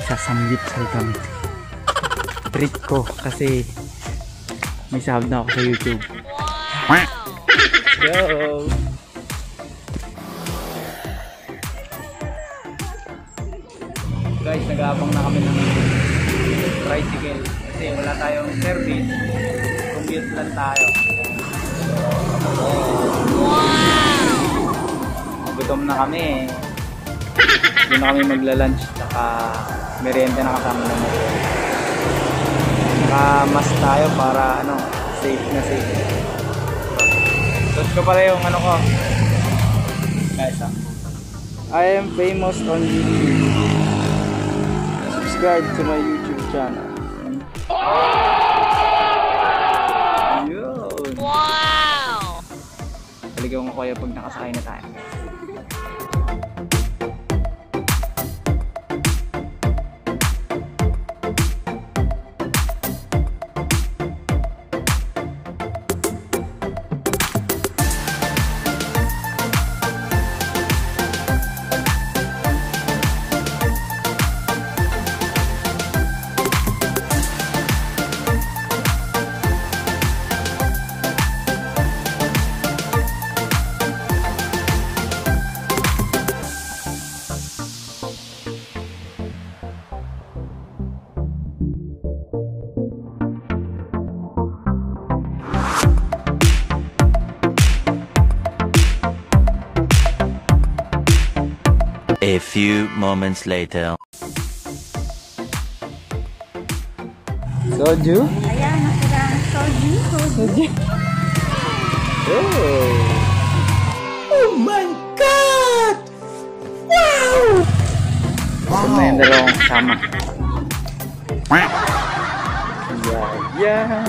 magsasamgyupsal kami. Treat ko kasi may sahod na ako sa YouTube. Go! Guys, nag-aabang na kami ng tricycle kasi wala tayong service. Commute lang tayo. Gutom na kami. Doon na kami magla-lunch saka merienda na kasama na natin. Saka mas tayo para ano, safe na safe. Search ko pala yung ano ko. Guys, I am famous on YouTube. Subscribe to my YouTube channel. Yun. Wow! Paligaw ko kaya pag nakasakay na tayo. A few moments later. Soju? Ayan, nakita soju. Soju. Oh my God! Wow! Wow! Na yung dalawang kasama. Yeah!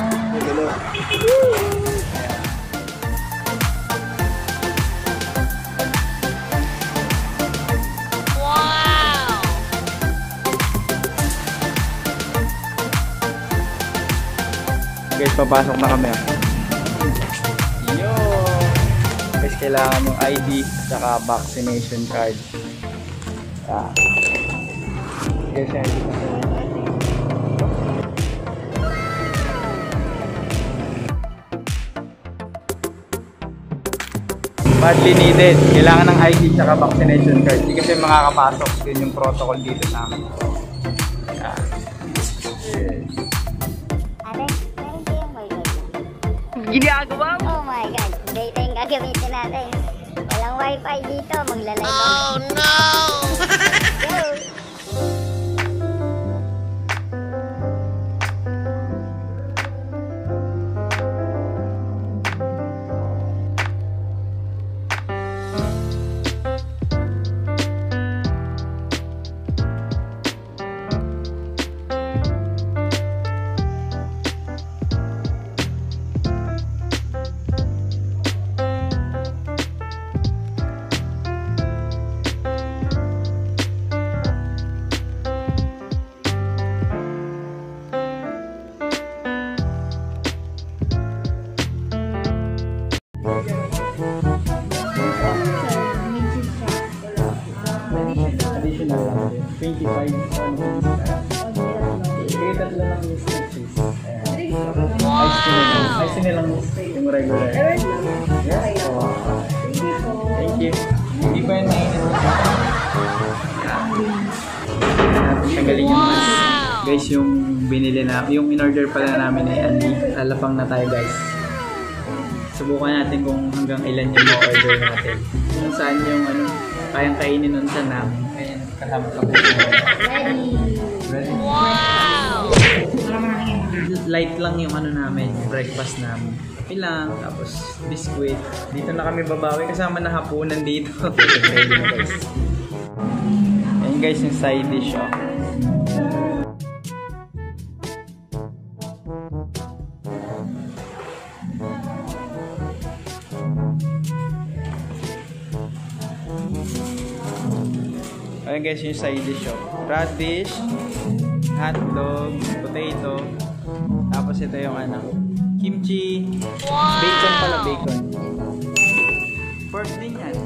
Guys, papasok na kami. Yo! Guys, kailangan yung ID saka vaccination card. Guys, ID na po. Badly needed. Kailangan ng ID saka vaccination card. Hindi kasi makakapasok. Yun yung protocol dito sa amin. Ginagawa mo? Oh my God, data yung gagamitin natin. Walang wifi dito, maglalay ko. Oh no! Go! Additional lang. 25 on kaya tatlo lang yung stitches. Ice nilang yung regular. Yes. Thank you. Hindi pa yun nainit. Tanggalin yung mask. Guys, yung binili na, yung in-order pala namin ay Andy. Lalapang na tayo guys. Subukan natin kung hanggang ilan yung ma-order natin. Kung saan yung ano, kayang kainin nun sa namin. Ayan, kasama ka po. Ready? Wow! Light lang yung ano namin, breakfast namin. Kape lang, tapos biskuit. Dito na kami babawi, kasama na hapunan dito. Ready na guys. Ayan guys, yung side dish. Oh. Ayan guys, yung side dish. Radish, hotdog, potato, tapos ito yung ano, kimchi, bacon pala, bacon. Pork din yan,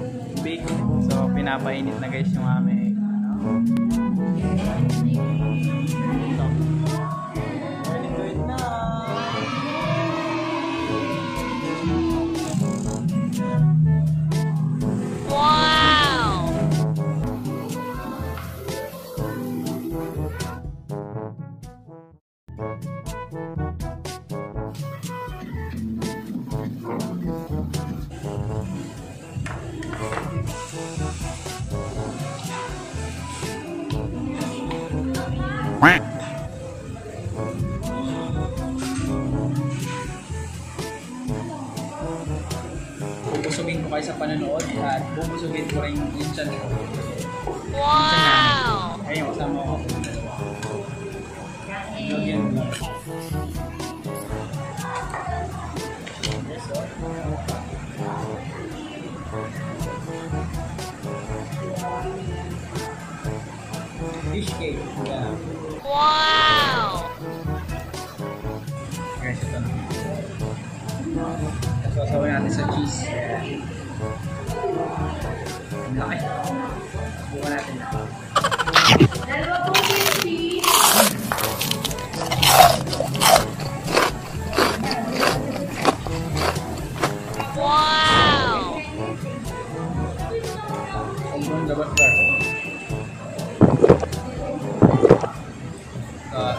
bacon. So, pinapainit na guys yung aming ano, Bubusugin ko kayo sa panonood at bubusugin ko rin yung chan ko. Wow! Ayun, kasama ko. Lagyan mo lang. Fish cake. Yeah. Wow! Guys, ito na. Sasawa natin sa cheese. Ang laki. Buka natin. Wow! Ang gabat-bar.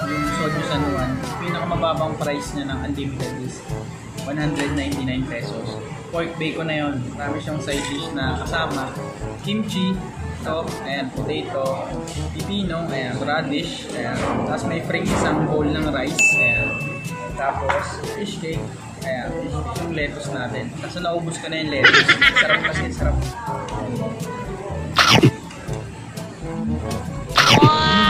Yung Soju Sanjuan, pinakamababang price niya ng unlimited is 199 pesos. Pork bacon na yun. Marami siyang side dish na kasama. Kimchi, ito, ayan, potato, pipino, ayan, radish, ayan. Tapos may free isang bowl ng rice, ayan. Tapos fish cake, ayan, fish cake, yung lettuce natin. Tapos naubos ka na yung lettuce. Sarap kasi, sarap. Wow!